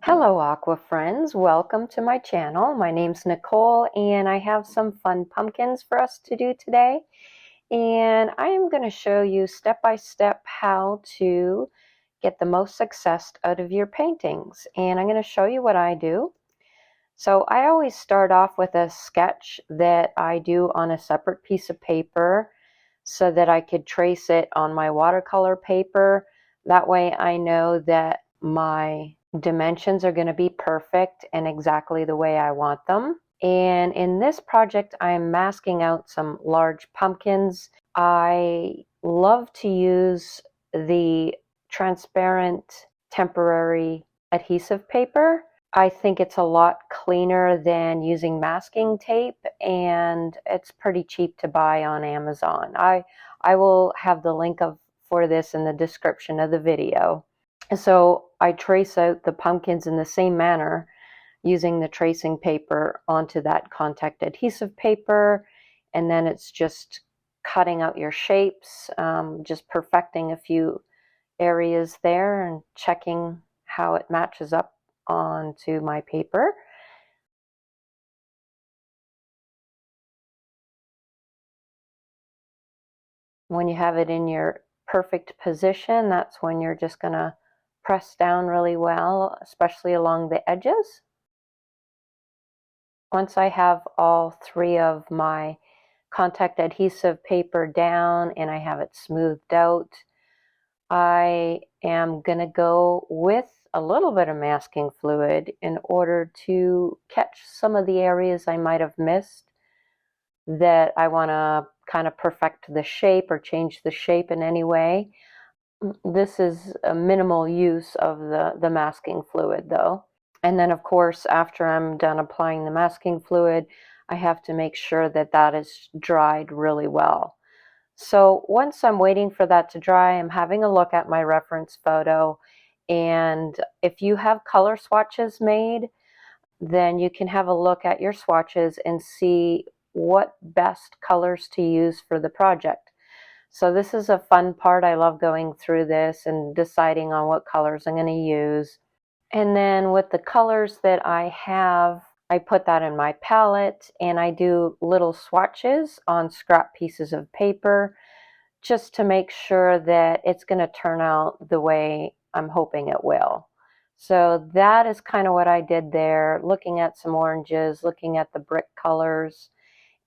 Hello Aqua friends, welcome to my channel. My name's Nicole and I have some fun pumpkins for us to do today. And I am going to show you step by step how to get the most success out of your paintings. And I'm going to show you what I do. So I always start off with a sketch that I do on a separate piece of paper so that I could trace it on my watercolor paper. That way I know that my dimensions are going to be perfect and exactly the way I want them. And in this project, I'm masking out some large pumpkins. I love to use the transparent temporary adhesive paper. I think it's a lot cleaner than using masking tape, and it's pretty cheap to buy on Amazon. I will have the link for this in the description of the video. So I trace out the pumpkins in the same manner using the tracing paper onto that contact adhesive paper, and then it's just cutting out your shapes, just perfecting a few areas there and checking how it matches up onto my paper. When you have it in your perfect position, that's when you're just going to press down really well, especially along the edges. Once I have all three of my contact adhesive paper down and I have it smoothed out, I am going to go with a little bit of masking fluid in order to catch some of the areas I might have missed that I want to kind of perfect the shape or change the shape in any way. This is a minimal use of the masking fluid though. And then of course, after I'm done applying the masking fluid, I have to make sure that that is dried really well. So once I'm waiting for that to dry, I'm having a look at my reference photo. And if you have color swatches made, then you can have a look at your swatches and see what best colors to use for the project. So this is a fun part. I love going through this and deciding on what colors I'm going to use. And then with the colors that I have, I put that in my palette and I do little swatches on scrap pieces of paper just to make sure that it's going to turn out the way I'm hoping it will. So that is kind of what I did there, looking at some oranges, looking at the brick colors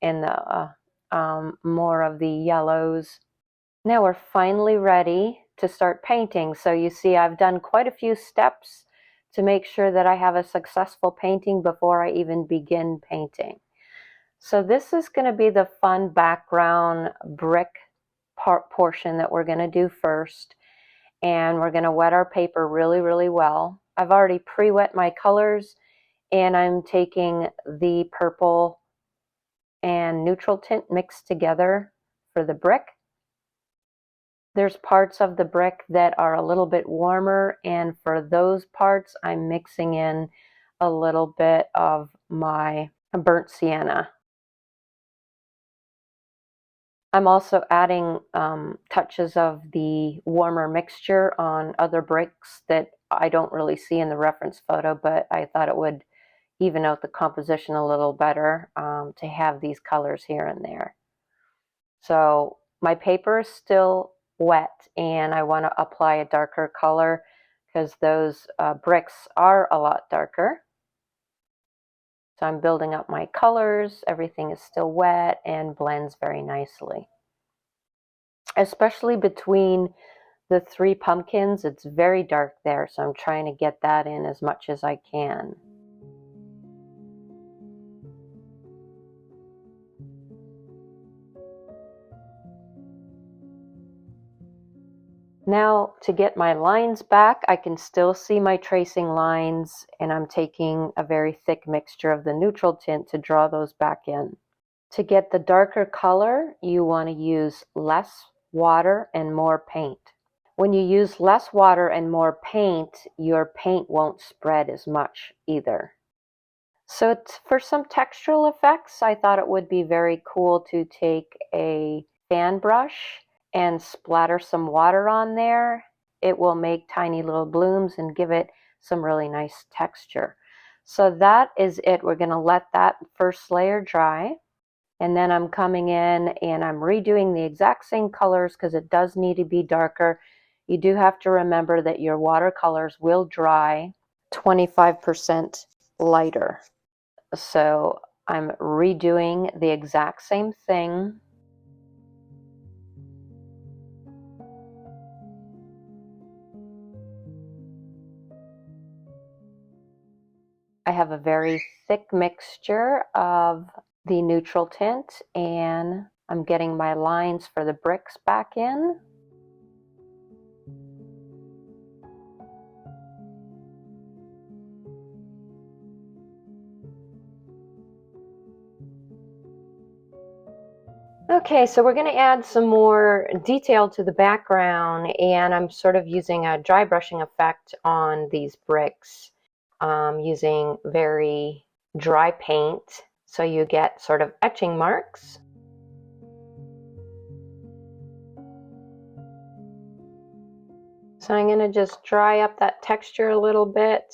and the more of the yellows. Now we're finally ready to start painting. So you see I've done quite a few steps to make sure that I have a successful painting before I even begin painting. So this is going to be the fun background brick portion that we're going to do first. And we're going to wet our paper really, really well. I've already pre-wet my colors and I'm taking the purple and neutral tint mixed together for the brick. There's parts of the brick that are a little bit warmer, and for those parts I'm mixing in a little bit of my burnt sienna. I'm also adding touches of the warmer mixture on other bricks that I don't really see in the reference photo, but I thought it would even out the composition a little better to have these colors here and there. So my paper is still wet and I want to apply a darker color because those bricks are a lot darker. So I'm building up my colors. Everything is still wet and blends very nicely. Especially between the three pumpkins, it's very dark there, so I'm trying to get that in as much as I can. Now to get my lines back, I can still see my tracing lines, and I'm taking a very thick mixture of the neutral tint to draw those back in. To get the darker color, you want to use less water and more paint. When you use less water and more paint, your paint won't spread as much either. So for some textural effects, I thought it would be very cool to take a fan brush and splatter some water on there. It will make tiny little blooms and give it some really nice texture. So that is it. We're going to let that first layer dry. And then I'm coming in and I'm redoing the exact same colors because it does need to be darker. You do have to remember that your watercolors will dry 25% lighter. So I'm redoing the exact same thing. I have a very thick mixture of the neutral tint, and I'm getting my lines for the bricks back in. Okay, so we're going to add some more detail to the background, and I'm sort of using a dry brushing effect on these bricks, using very dry paint, so you get sort of etching marks. So I'm going to just dry up that texture a little bit,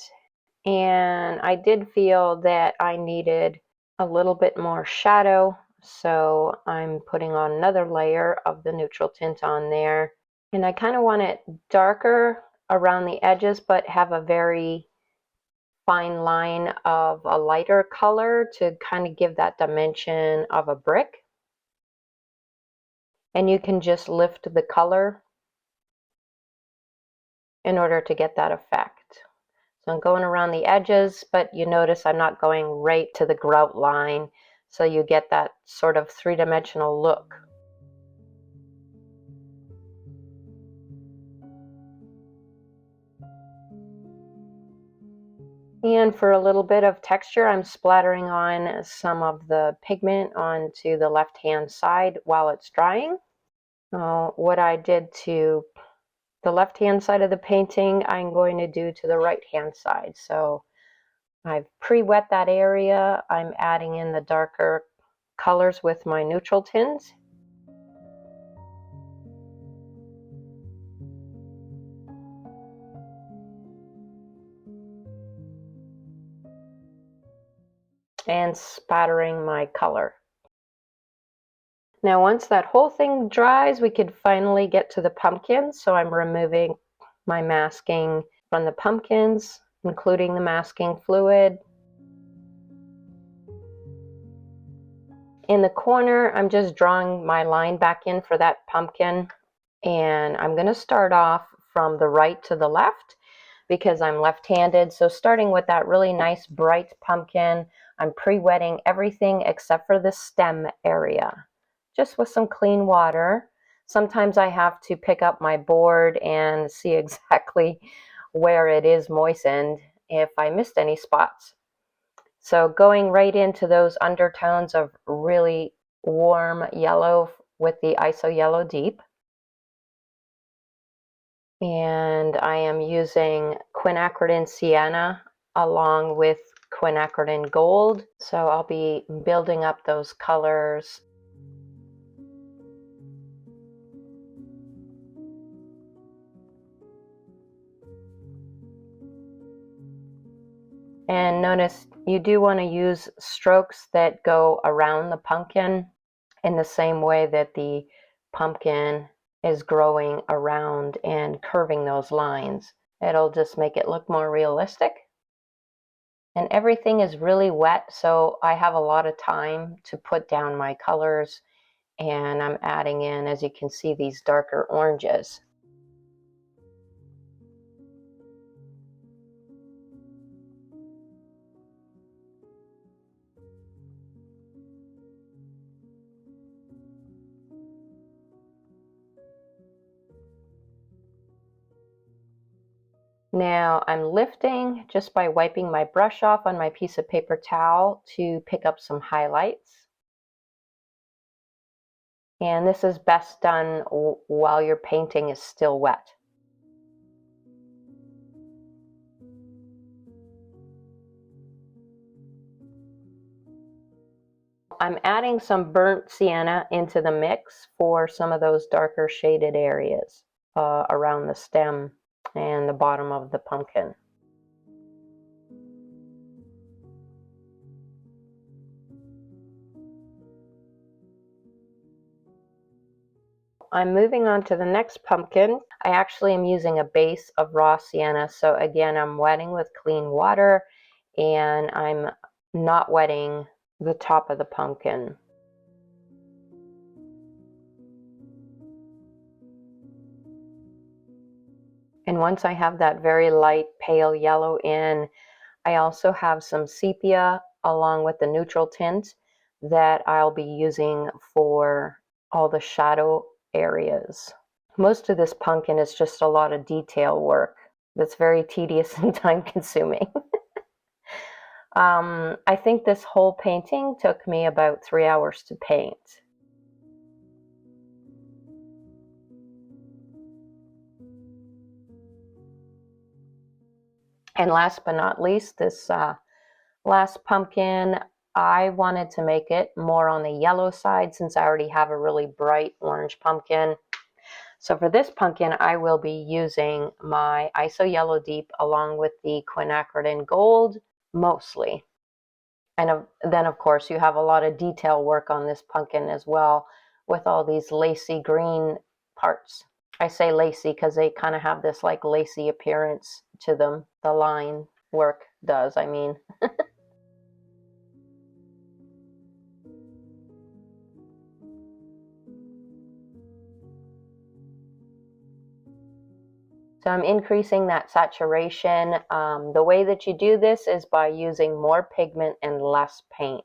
and I did feel that I needed a little bit more shadow, so I'm putting on another layer of the neutral tint on there. And I kind of want it darker around the edges, but have a very fine line of a lighter color to kind of give that dimension of a brick. And you can just lift the color in order to get that effect. So I'm going around the edges, but you notice I'm not going right to the grout line, so you get that sort of three-dimensional look. And for a little bit of texture, I'm splattering on some of the pigment onto the left-hand side while it's drying. What I did to the left-hand side of the painting, I'm going to do to the right-hand side. So I've pre-wet that area. I'm adding in the darker colors with my neutral tints. And spattering my color. Now once that whole thing dries, we could finally get to the pumpkins. So I'm removing my masking from the pumpkins, including the masking fluid. In the corner, I'm just drawing my line back in for that pumpkin. And I'm going to start off from the right to the left because I'm left-handed. So starting with that really nice bright pumpkin, I'm pre-wetting everything except for the stem area, just with some clean water. Sometimes I have to pick up my board and see exactly where it is moistened if I missed any spots. So going right into those undertones of really warm yellow with the ISO Yellow Deep. And I am using quinacridone Sienna along with quinacridone Gold. So I'll be building up those colors. And notice you do want to use strokes that go around the pumpkin in the same way that the pumpkin is growing around and curving those lines. It'll just make it look more realistic. And everything is really wet, so I have a lot of time to put down my colors, and I'm adding in, as you can see, these darker oranges. Now I'm lifting just by wiping my brush off on my piece of paper towel to pick up some highlights. And this is best done while your painting is still wet. I'm adding some burnt sienna into the mix for some of those darker shaded areas around the stem and the bottom of the pumpkin. I'm moving on to the next pumpkin. I actually am using a base of raw sienna. So again, I'm wetting with clean water and I'm not wetting the top of the pumpkin. And once I have that very light pale yellow in, I also have some sepia along with the neutral tint that I'll be using for all the shadow areas. Most of this pumpkin is just a lot of detail work that's very tedious and time consuming. I think this whole painting took me about 3 hours to paint. And last but not least, this last pumpkin, I wanted to make it more on the yellow side since I already have a really bright orange pumpkin. So for this pumpkin, I will be using my ISO Yellow Deep along with the quinacridone Gold, mostly. And then, of course, you have a lot of detail work on this pumpkin as well with all these lacy green parts. I say lacy because they kind of have this like lacy appearance to them. The line work does, I mean. So I'm increasing that saturation. The way that you do this is by using more pigment and less paint.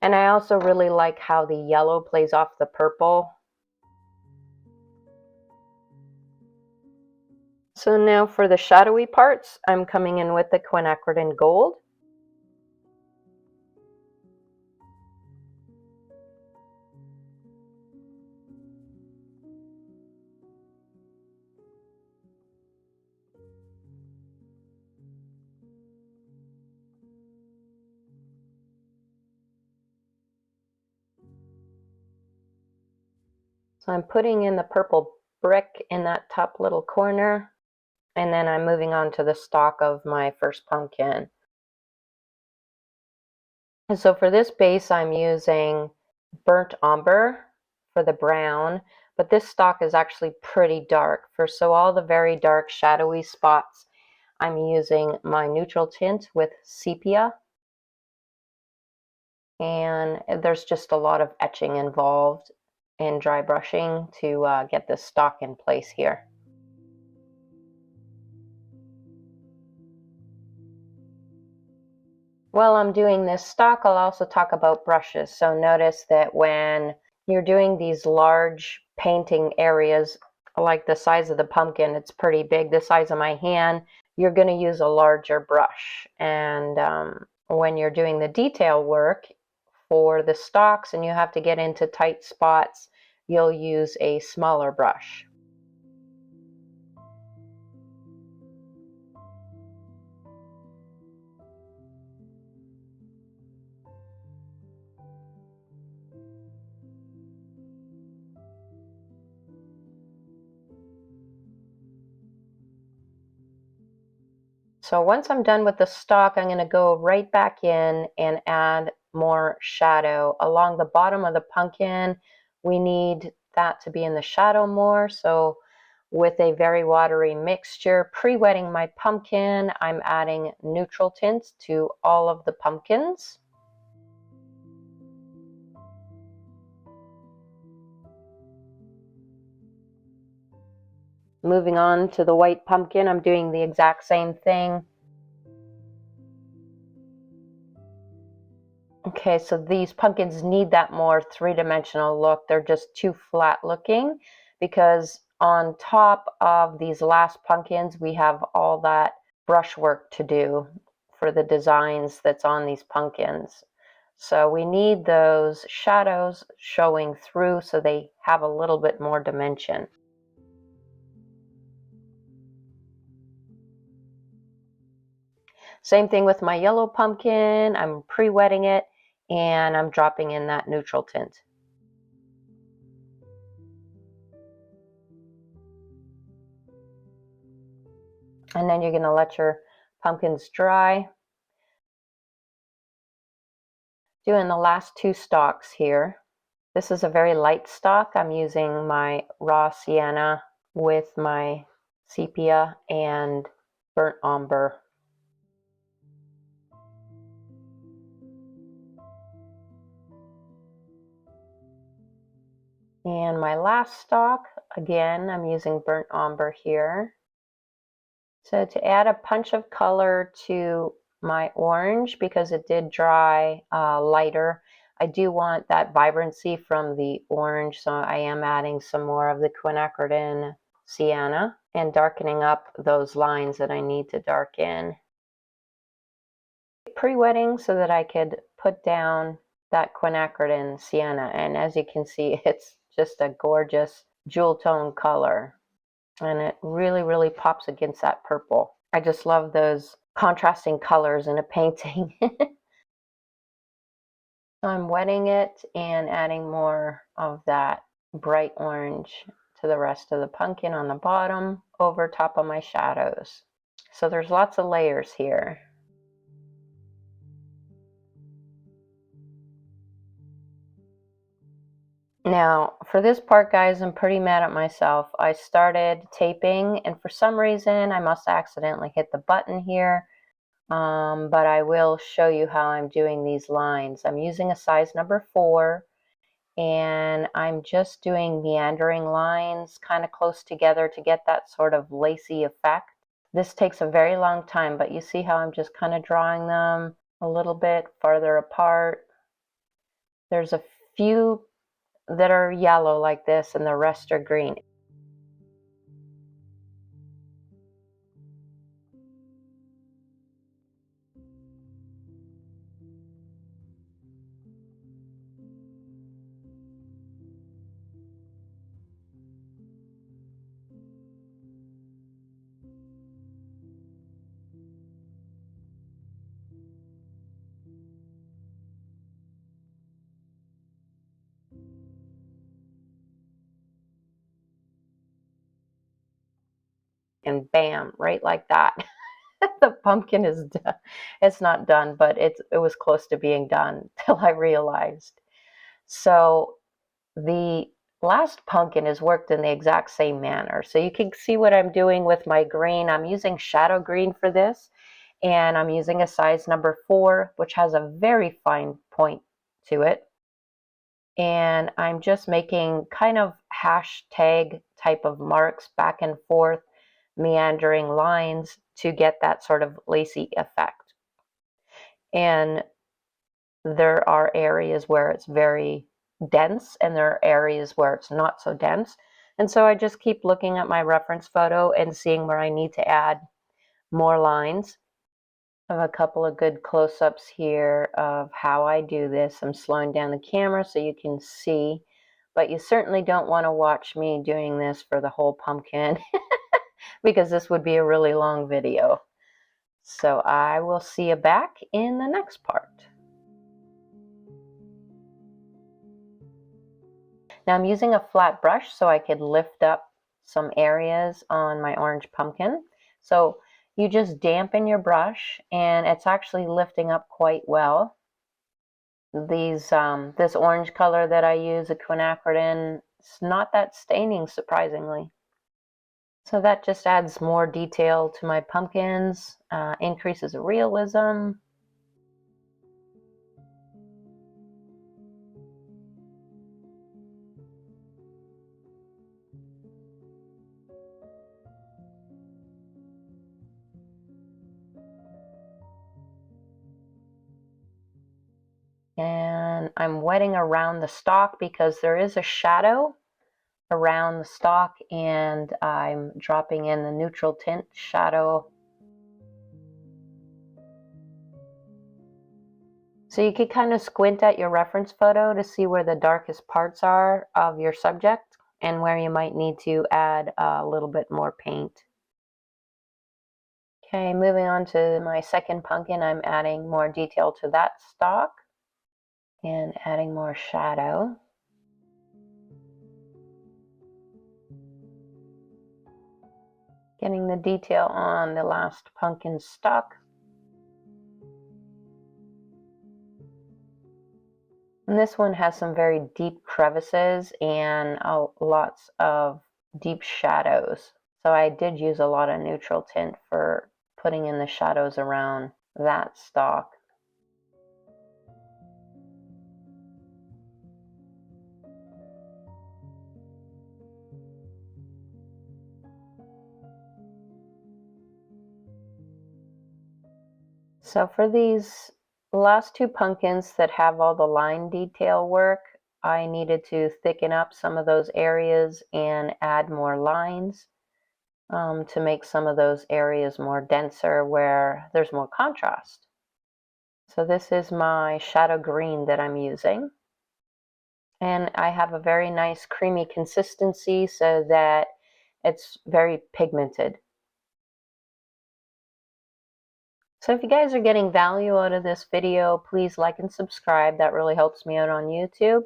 And I also really like how the yellow plays off the purple. So now for the shadowy parts, I'm coming in with the quinacridone Gold. So I'm putting in the purple brick in that top little corner, and then I'm moving on to the stalk of my first pumpkin. And so for this base, I'm using burnt umber for the brown, but this stalk is actually pretty dark. So all the very dark shadowy spots, I'm using my neutral tint with sepia. And there's just a lot of etching involved and dry brushing to get this stalk in place here. While I'm doing this stalk, I'll also talk about brushes. So notice that when you're doing these large painting areas, like the size of the pumpkin, it's pretty big, the size of my hand, you're going to use a larger brush. And when you're doing the detail work for the stalks and you have to get into tight spots, you'll use a smaller brush. So once I'm done with the stalk, I'm going to go right back in and add more shadow. Along the bottom of the pumpkin, we need that to be in the shadow more. So with a very watery mixture, pre-wetting my pumpkin, I'm adding neutral tints to all of the pumpkins. Moving on to the white pumpkin, I'm doing the exact same thing. Okay, so these pumpkins need that more three-dimensional look. They're just too flat looking because on top of these last pumpkins, we have all that brushwork to do for the designs that's on these pumpkins. So we need those shadows showing through so they have a little bit more dimension. Same thing with my yellow pumpkin. I'm pre-wetting it and I'm dropping in that neutral tint. And then you're going to let your pumpkin's dry. Doing the last two stalks here. This is a very light stalk. I'm using my raw sienna with my sepia and burnt umber. And my last stalk, again, I'm using burnt umber here. So to add a punch of color to my orange, because it did dry lighter, I do want that vibrancy from the orange, so I am adding some more of the quinacridone sienna and darkening up those lines that I need to darken. Pre-wetting so that I could put down that quinacridone sienna, and as you can see, it's just a gorgeous jewel tone color, and it really pops against that purple. I just love those contrasting colors in a painting. I'm wetting it and adding more of that bright orange to the rest of the pumpkin on the bottom over top of my shadows. So there's lots of layers here. Now, for this part, guys, I'm pretty mad at myself. I started taping, and for some reason, I must accidentally hit the button here. But I will show you how I'm doing these lines. I'm using a size number 4, and I'm just doing meandering lines kind of close together to get that sort of lacy effect. This takes a very long time, but you see how I'm just kind of drawing them a little bit farther apart. There's a few that are yellow like this, and the rest are green. And bam, right like that. The pumpkin is done. It's not done, but it was close to being done till I realized. So the last pumpkin is worked in the exact same manner. So you can see what I'm doing with my green. I'm using shadow green for this, and I'm using a size number 4, which has a very fine point to it. And I'm just making kind of hashtag type of marks back and forth, meandering lines to get that sort of lacy effect. And there are areas where it's very dense, and there are areas where it's not so dense. And so I just keep looking at my reference photo and seeing where I need to add more lines. I have a couple of good close-ups here of how I do this. I'm slowing down the camera so you can see, but you certainly don't want to watch me doing this for the whole pumpkin because this would be a really long video. So I will see you back in the next part. Now I'm using a flat brush so I could lift up some areas on my orange pumpkin. So you just dampen your brush, and it's actually lifting up quite well. This orange color that I use, a quinacridone, it's not that staining, surprisingly. So that just adds more detail to my pumpkins, increases realism. And I'm wetting around the stalk because there is a shadow around the stalk, and I'm dropping in the neutral tint shadow. So you could kind of squint at your reference photo to see where the darkest parts are of your subject and where you might need to add a little bit more paint. Okay, moving on to my second pumpkin, I'm adding more detail to that stalk and adding more shadow. Getting the detail on the last pumpkin stalk. And this one has some very deep crevices and lots of deep shadows. So I did use a lot of neutral tint for putting in the shadows around that stalk. So for these last two pumpkins that have all the line detail work, I needed to thicken up some of those areas and add more lines to make some of those areas more denser where there's more contrast. So this is my shadow green that I'm using. And I have a very nice creamy consistency so that it's very pigmented. So if you guys are getting value out of this video, please like and subscribe. That really helps me out on YouTube.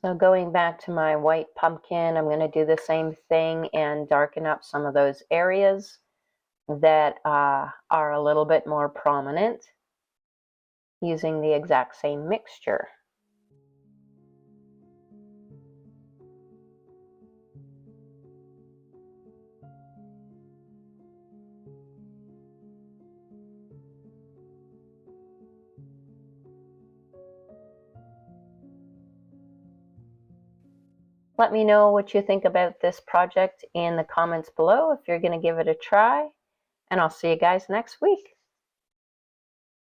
So going back to my white pumpkin, I'm going to do the same thing and darken up some of those areas that are a little bit more prominent using the exact same mixture. Let me know what you think about this project in the comments below if you're going to give it a try, and I'll see you guys next week.